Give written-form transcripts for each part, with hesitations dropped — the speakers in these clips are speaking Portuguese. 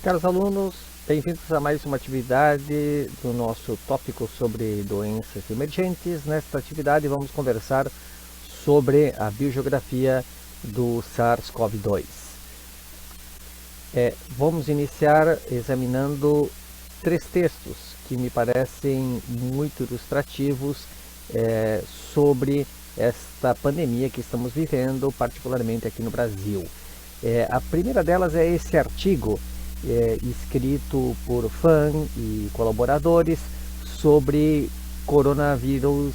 Caros alunos, bem-vindos a mais uma atividade do nosso tópico sobre doenças emergentes. Nesta atividade vamos conversar sobre a biogeografia do SARS-CoV-2. Vamos iniciar examinando 3 textos que me parecem muito ilustrativos sobre esta pandemia que estamos vivendo, particularmente aqui no Brasil. A primeira delas é esse artigo escrito por fã e colaboradores sobre coronavírus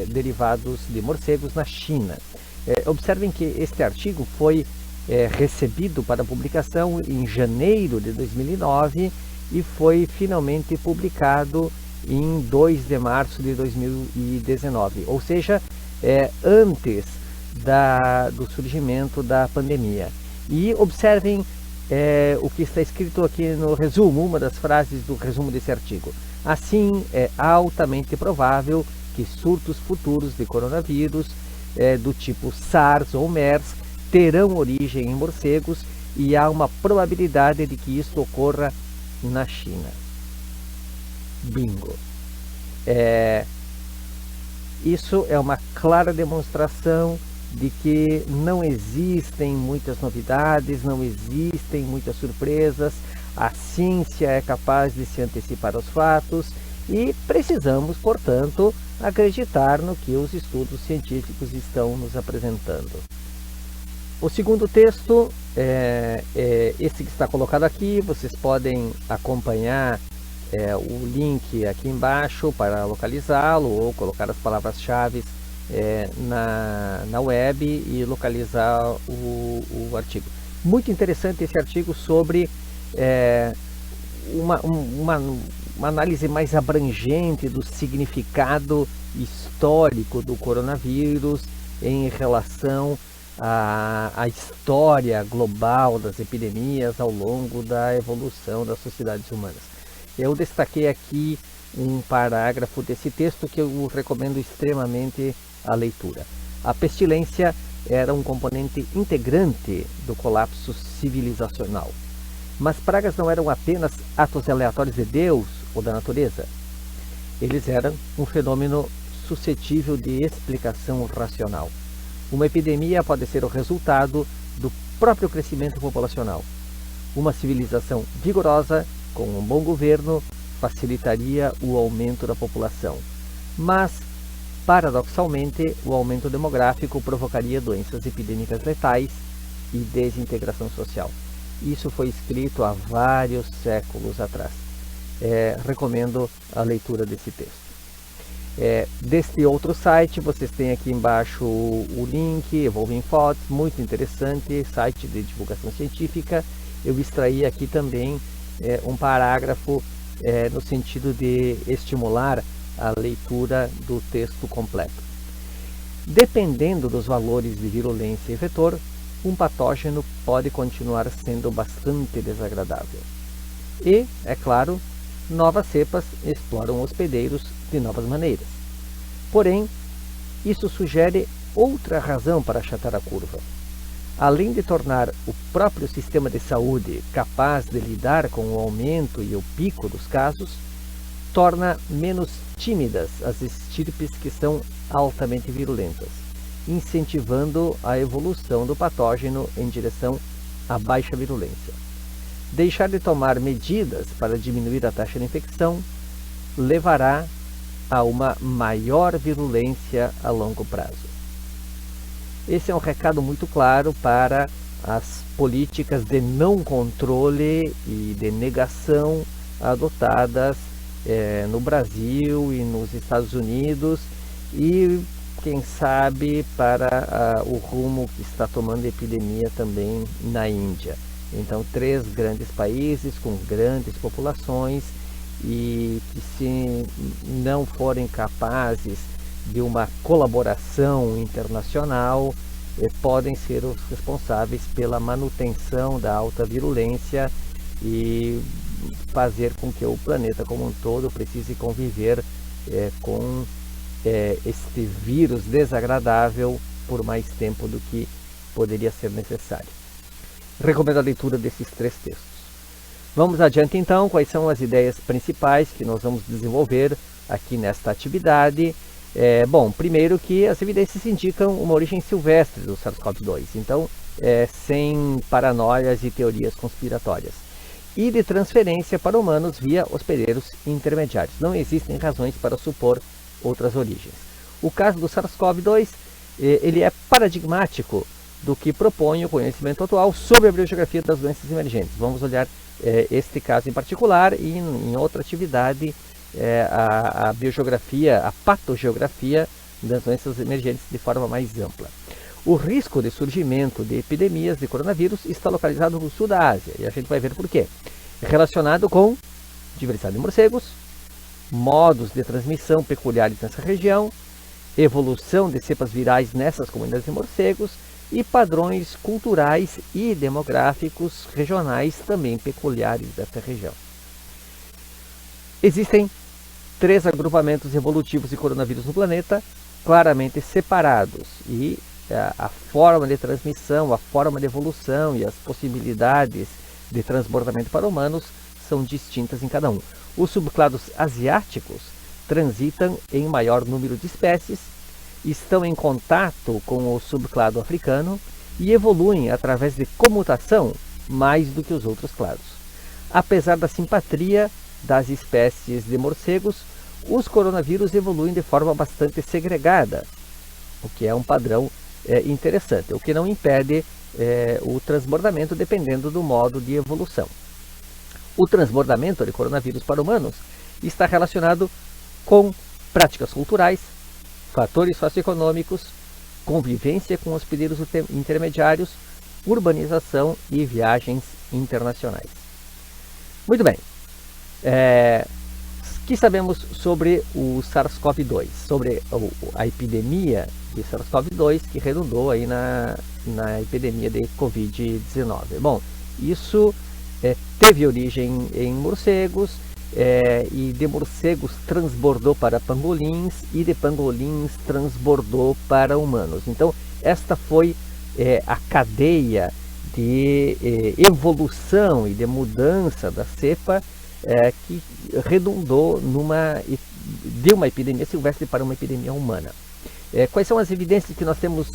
derivados de morcegos na China. Observem que este artigo foi recebido para publicação em janeiro de 2009 e foi finalmente publicado em 2 de março de 2019, ou seja, antes do surgimento da pandemia. E observem o que está escrito aqui no resumo, uma das frases do resumo desse artigo. Assim, é altamente provável que surtos futuros de coronavírus do tipo SARS ou MERS terão origem em morcegos e há uma probabilidade de que isto ocorra na China. Bingo! Isso é uma clara demonstração de que não existem muitas novidades, não existem muitas surpresas, a ciência é capaz de se antecipar aos fatos e precisamos, portanto, acreditar no que os estudos científicos estão nos apresentando. O segundo texto é esse que está colocado aqui, vocês podem acompanhar o link aqui embaixo para localizá-lo ou colocar as palavras-chave na web e localizar o artigo. Muito interessante esse artigo sobre uma análise mais abrangente do significado histórico do coronavírus em relação à história global das epidemias ao longo da evolução das sociedades humanas. Eu destaquei aqui um parágrafo desse texto que eu recomendo extremamente a leitura. A pestilência era um componente integrante do colapso civilizacional. Mas pragas não eram apenas atos aleatórios de Deus ou da natureza. Eles eram um fenômeno suscetível de explicação racional. Uma epidemia pode ser o resultado do próprio crescimento populacional. Uma civilização vigorosa, com um bom governo, facilitaria o aumento da população. Mas, paradoxalmente, o aumento demográfico provocaria doenças epidêmicas letais e desintegração social. Isso foi escrito há vários séculos atrás. Recomendo a leitura desse texto. Deste outro site, vocês têm aqui embaixo o link, Evolving Thoughts, muito interessante, site de divulgação científica. Eu extraí aqui também um parágrafo no sentido de estimular a leitura do texto completo. Dependendo dos valores de virulência e vetor, um patógeno pode continuar sendo bastante desagradável. E, é claro, novas cepas exploram hospedeiros de novas maneiras. Porém, isso sugere outra razão para achatar a curva. Além de tornar o próprio sistema de saúde capaz de lidar com o aumento e o pico dos casos, torna menos tímidas as estirpes que são altamente virulentas, incentivando a evolução do patógeno em direção à baixa virulência. Deixar de tomar medidas para diminuir a taxa de infecção levará a uma maior virulência a longo prazo. Esse é um recado muito claro para as políticas de não controle e de negação adotadas no Brasil e nos Estados Unidos e, quem sabe, para o rumo que está tomando a epidemia também na Índia. Então, 3 grandes países com grandes populações e que, se não forem capazes de uma colaboração internacional, podem ser os responsáveis pela manutenção da alta virulência e fazer com que o planeta como um todo precise conviver com este vírus desagradável por mais tempo do que poderia ser necessário. Recomendo a leitura desses 3 textos. Vamos adiante então, quais são as ideias principais que nós vamos desenvolver aqui nesta atividade. Bom, primeiro que as evidências indicam uma origem silvestre do SARS-CoV-2, então sem paranoias e teorias conspiratórias. E de transferência para humanos via hospedeiros intermediários. Não existem razões para supor outras origens. O caso do SARS-CoV-2, ele é paradigmático do que propõe o conhecimento atual sobre a biogeografia das doenças emergentes. Vamos olhar este caso em particular e em outra atividade a biogeografia, a patogeografia das doenças emergentes de forma mais ampla. O risco de surgimento de epidemias de coronavírus está localizado no sul da Ásia, e a gente vai ver por quê. Relacionado com diversidade de morcegos, modos de transmissão peculiares nessa região, evolução de cepas virais nessas comunidades de morcegos e padrões culturais e demográficos regionais também peculiares dessa região. Existem 3 agrupamentos evolutivos de coronavírus no planeta, claramente separados, e a forma de transmissão, a forma de evolução e as possibilidades de transbordamento para humanos são distintas em cada um. Os subclados asiáticos transitam em maior número de espécies, estão em contato com o subclado africano e evoluem através de comutação mais do que os outros clados. Apesar da simpatia das espécies de morcegos, os coronavírus evoluem de forma bastante segregada, o que é um padrão interessante, o que não impede o transbordamento dependendo do modo de evolução. O transbordamento de coronavírus para humanos está relacionado com práticas culturais, fatores socioeconômicos, convivência com hospedeiros intermediários, urbanização e viagens internacionais. Muito bem. O que sabemos sobre o SARS-CoV-2, sobre a epidemia de SARS-CoV-2 que redundou aí na epidemia de Covid-19? Bom, isso teve origem em morcegos, e de morcegos transbordou para pangolins e de pangolins transbordou para humanos. Então, esta foi a cadeia de evolução e de mudança da cepa que redundou de uma epidemia silvestre para uma epidemia humana. Quais são as evidências que nós temos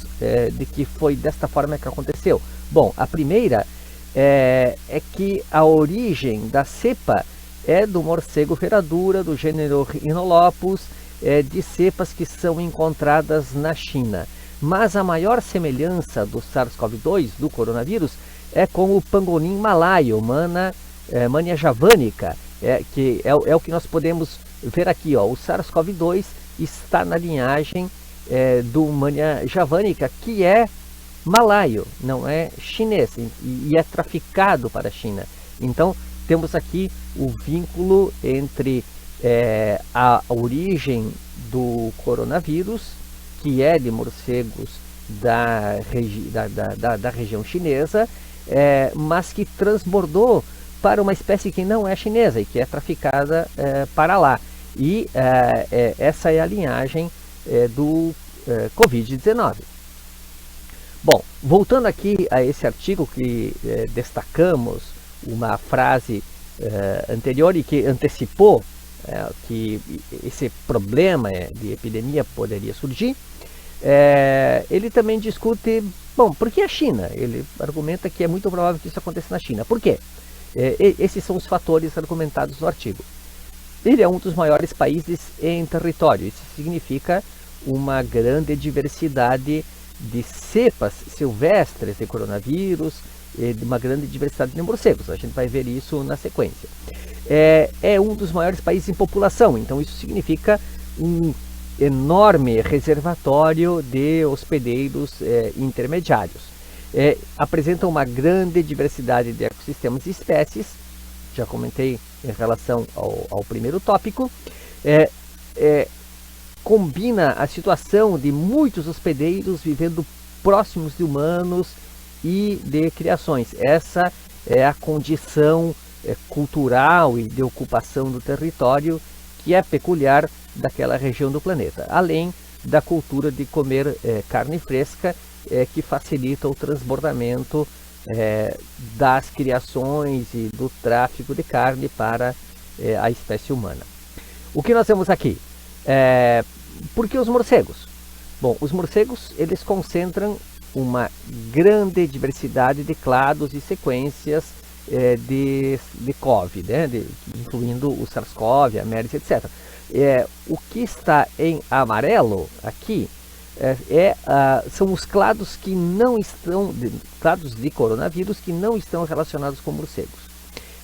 de que foi desta forma que aconteceu? Bom, a primeira é que a origem da cepa é do morcego ferradura, do gênero Rhinolopus, de cepas que são encontradas na China. Mas a maior semelhança do SARS-CoV-2, do coronavírus, é com o pangolim malaio, Mania javanica, que é o que nós podemos ver aqui. O SARS-CoV-2 está na linhagem do Mania javanica, que é malaio, não é chinês, e é traficado para a China. Então, temos aqui o vínculo entre a origem do coronavírus, que é de morcegos da região chinesa, mas que transbordou para uma espécie que não é chinesa e que é traficada para lá. E essa é a linhagem do Covid-19. Bom, voltando aqui a esse artigo que destacamos uma frase anterior e que antecipou que esse problema de epidemia poderia surgir, ele também discute, bom, por que a China? Ele argumenta que é muito provável que isso aconteça na China. Por quê? Esses são os fatores argumentados no artigo. Ele é um dos maiores países em território. Isso significa uma grande diversidade de cepas silvestres de coronavírus, de uma grande diversidade de morcegos. A gente vai ver isso na sequência. É um dos maiores países em população, então isso significa um enorme reservatório de hospedeiros intermediários. Apresenta uma grande diversidade de ecossistemas e espécies, já comentei em relação ao primeiro tópico. Combina a situação de muitos hospedeiros vivendo próximos de humanos e de criações. Essa é a condição cultural e de ocupação do território que é peculiar daquela região do planeta, além da cultura de comer carne fresca, que facilita o transbordamento das criações e do tráfico de carne para a espécie humana. O que nós temos aqui? Por que os morcegos? Bom, os morcegos eles concentram uma grande diversidade de clados e sequências de CoV, né? Incluindo o SARS-CoV, a MERS, etc. O que está em amarelo aqui são os clados que não estão, clados de coronavírus que não estão relacionados com morcegos.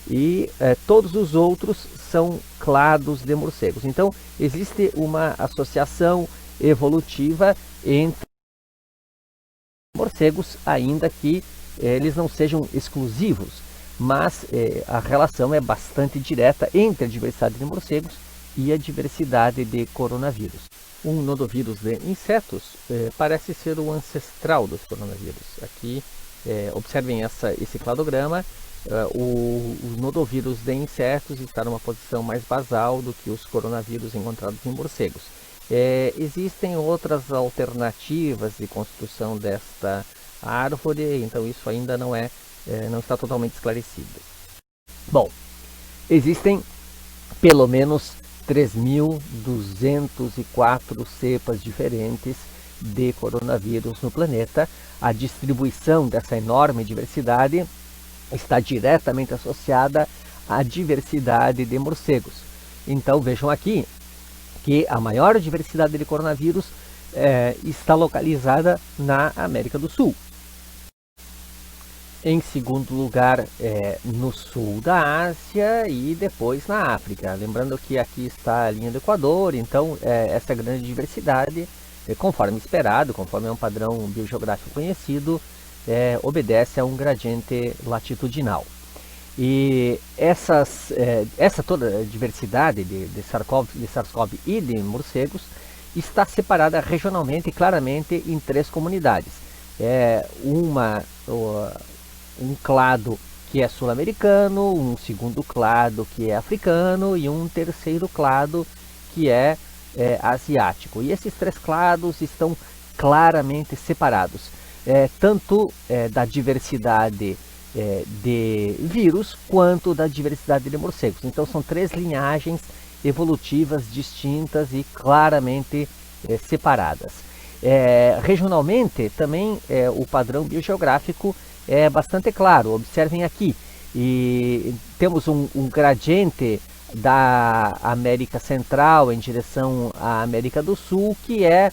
E todos os outros são clados de morcegos. Então, existe uma associação evolutiva entre morcegos, ainda que eles não sejam exclusivos, mas a relação é bastante direta entre a diversidade de morcegos e a diversidade de coronavírus. Um nodovírus de insetos parece ser o ancestral dos coronavírus. Aqui, observem esse cladograma. O nodovírus de insetos está numa posição mais basal do que os coronavírus encontrados em morcegos. Existem outras alternativas de construção desta árvore, então isso ainda não está totalmente esclarecido. Bom, existem pelo menos 3.204 cepas diferentes de coronavírus no planeta. A distribuição dessa enorme diversidade está diretamente associada à diversidade de morcegos. Então vejam aqui que a maior diversidade de coronavírus está localizada na América do Sul. Em segundo lugar, no sul da Ásia e depois na África. Lembrando que aqui está a linha do Equador, então essa grande diversidade, conforme esperado, conforme é um padrão biogeográfico conhecido, obedece a um gradiente latitudinal. E essa toda a diversidade de SARS-CoV e de morcegos está separada regionalmente, claramente, em 3 comunidades. Um clado que é sul-americano, um segundo clado que é africano e um terceiro clado que é asiático. E esses 3 clados estão claramente separados, tanto da diversidade de vírus quanto da diversidade de morcegos. Então são 3 linhagens evolutivas distintas e claramente separadas. Regionalmente também o padrão biogeográfico é bastante claro. Observem aqui, e temos um gradiente da América Central em direção à América do Sul, que é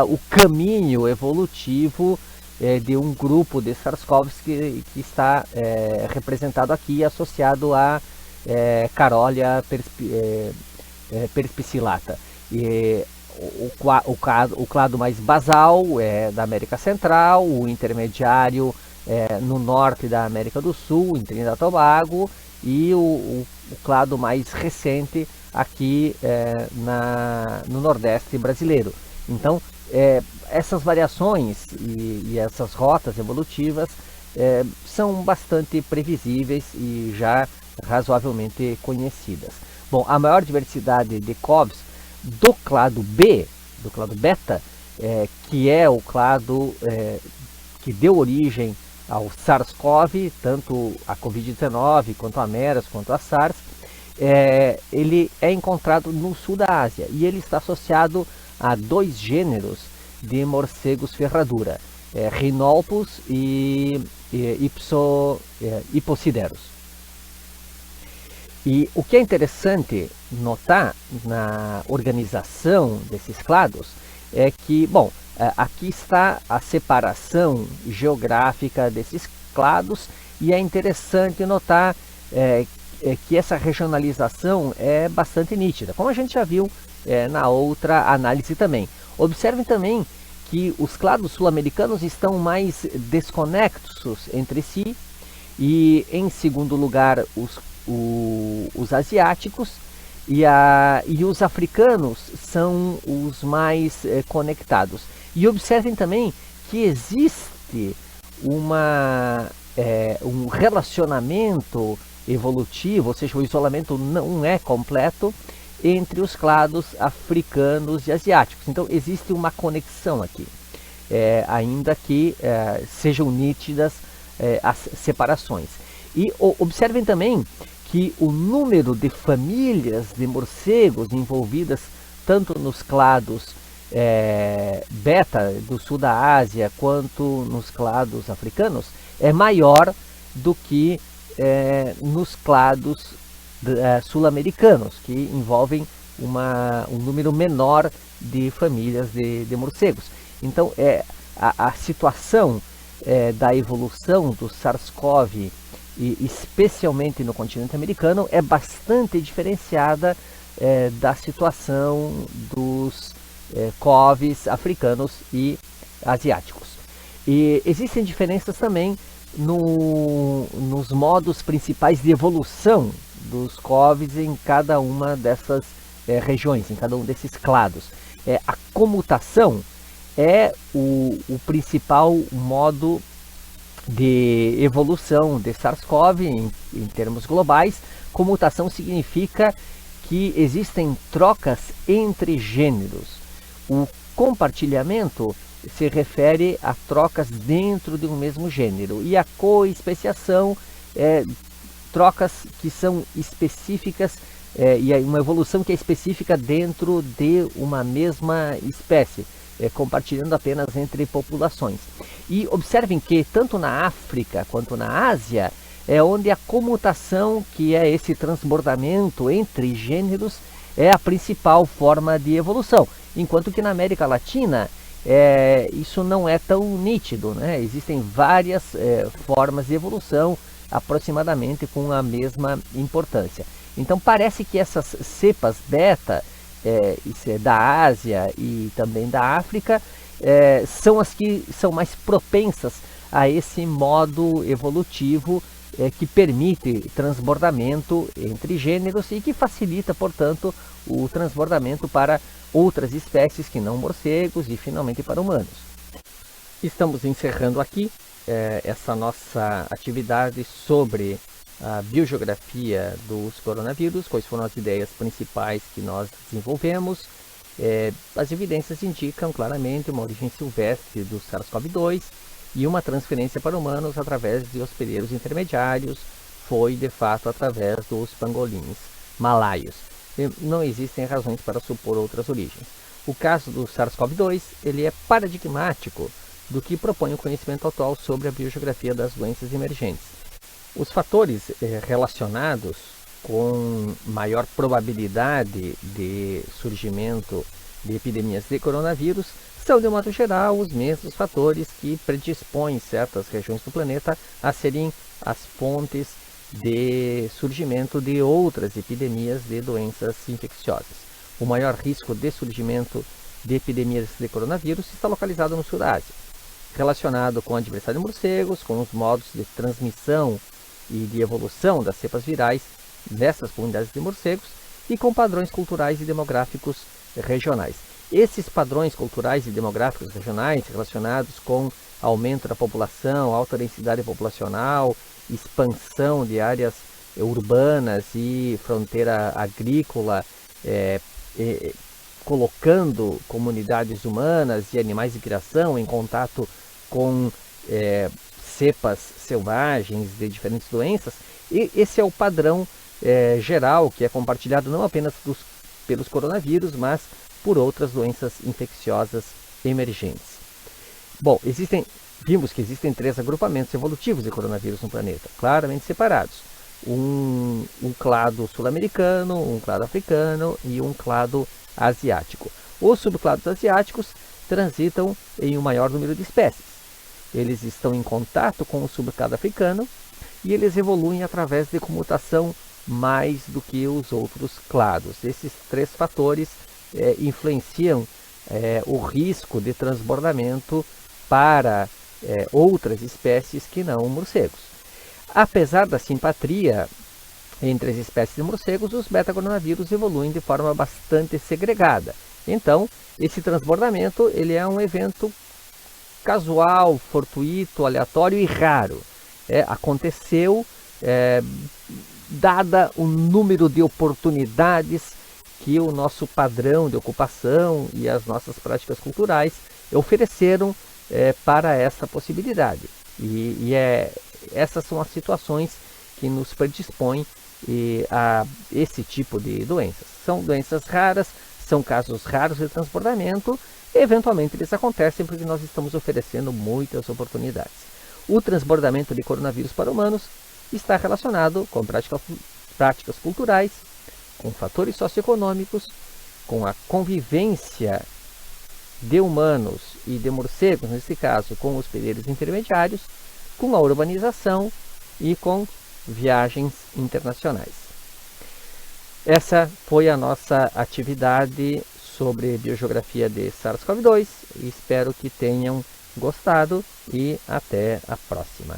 o caminho evolutivo de um grupo de SARS-CoV que está representado aqui, associado a Carolia perspicillata. O clado mais basal é da América Central, o intermediário no norte da América do Sul, em Trinidad e Tobago, e o clado mais recente aqui no Nordeste brasileiro. Então, essas variações e essas rotas evolutivas são bastante previsíveis e já razoavelmente conhecidas. Bom, a maior diversidade de CoVs do clado B, do clado beta, que é o clado que deu origem ao SARS-CoV, tanto a Covid-19 quanto a MERS, quanto a SARS, ele é encontrado no sul da Ásia e ele está associado a 2 gêneros de morcegos ferradura, Rhinopus e Ipsideros. E o que é interessante notar na organização desses clados é que, bom, aqui está a separação geográfica desses clados, e é interessante notar que essa regionalização é bastante nítida, como a gente já viu na outra análise também. Observem também que os clados sul-americanos estão mais desconexos entre si, e em segundo lugar os asiáticos, e os africanos são os mais conectados. E observem também que existe um relacionamento evolutivo, ou seja, o isolamento não é completo entre os clados africanos e asiáticos. Então existe uma conexão aqui, ainda que sejam nítidas as separações. E observem também que o número de famílias de morcegos envolvidas tanto nos clados beta do sul da Ásia quanto nos clados africanos é maior do que nos clados sul-americanos, que envolvem um número menor de famílias de morcegos. Então, a situação da evolução do SARS-CoV, e especialmente no continente americano, é bastante diferenciada da situação dos CoVs africanos e asiáticos. E existem diferenças também nos modos principais de evolução dos CoVs em cada uma dessas regiões, em cada um desses clados. A comutação é o principal modo de evolução de SARS-CoV em termos globais. Comutação significa que existem trocas entre gêneros. O compartilhamento se refere a trocas dentro de um mesmo gênero, e a coespeciação trocas que são específicas e uma evolução que é específica dentro de uma mesma espécie, compartilhando apenas entre populações. E observem que tanto na África quanto na Ásia é onde a comutação, que é esse transbordamento entre gêneros, é a principal forma de evolução, enquanto que na América Latina isso não é tão nítido, né? Existem várias formas de evolução aproximadamente com a mesma importância. Então parece que essas cepas beta da Ásia e também da África são as que são mais propensas a esse modo evolutivo que permite transbordamento entre gêneros e que facilita, portanto, o transbordamento para outras espécies que não morcegos e finalmente para humanos. Estamos encerrando aqui essa nossa atividade sobre a biogeografia dos coronavírus, quais foram as ideias principais que nós desenvolvemos. As evidências indicam claramente uma origem silvestre do SARS-CoV-2 e uma transferência para humanos através de hospedeiros intermediários, foi de fato através dos pangolins malaios. Não existem razões para supor outras origens. O caso do SARS-CoV-2 ele é paradigmático do que propõe o conhecimento atual sobre a biogeografia das doenças emergentes. Os fatores relacionados com maior probabilidade de surgimento de epidemias de coronavírus são, de modo geral, os mesmos fatores que predispõem certas regiões do planeta a serem as fontes de surgimento de outras epidemias de doenças infecciosas. O maior risco de surgimento de epidemias de coronavírus está localizado no sul da Ásia, relacionado com a diversidade de morcegos, com os modos de transmissão e de evolução das cepas virais dessas comunidades de morcegos e com padrões culturais e demográficos regionais. Esses padrões culturais e demográficos regionais relacionados com aumento da população, alta densidade populacional, expansão de áreas urbanas e fronteira agrícola, colocando comunidades humanas e animais de criação em contato com cepas selvagens de diferentes doenças, e esse é o padrão geral que é compartilhado não apenas pelos coronavírus, mas por outras doenças infecciosas emergentes. Bom, vimos que existem 3 agrupamentos evolutivos de coronavírus no planeta, claramente separados. Um clado sul-americano, um clado africano e um clado asiático. Os subclados asiáticos transitam em um maior número de espécies. Eles estão em contato com o subclado africano e eles evoluem através de comutação mais do que os outros clados. Esses 3 fatores influenciam o risco de transbordamento para outras espécies que não morcegos. Apesar da simpatia entre as espécies de morcegos, os beta-coronavírus evoluem de forma bastante segregada. Então, esse transbordamento ele é um evento casual, fortuito, aleatório e raro. Aconteceu dada o número de oportunidades que o nosso padrão de ocupação e as nossas práticas culturais ofereceram para essa possibilidade. E essas são as situações que nos predispõem a esse tipo de doenças. São doenças raras, são casos raros de transbordamento, e eventualmente eles acontecem porque nós estamos oferecendo muitas oportunidades. O transbordamento de coronavírus para humanos está relacionado com práticas culturais, com fatores socioeconômicos, com a convivência de humanos e de morcegos, nesse caso, com hospedeiros intermediários, com a urbanização e com viagens internacionais. Essa foi a nossa atividade sobre biogeografia de SARS-CoV-2. Espero que tenham gostado e até a próxima.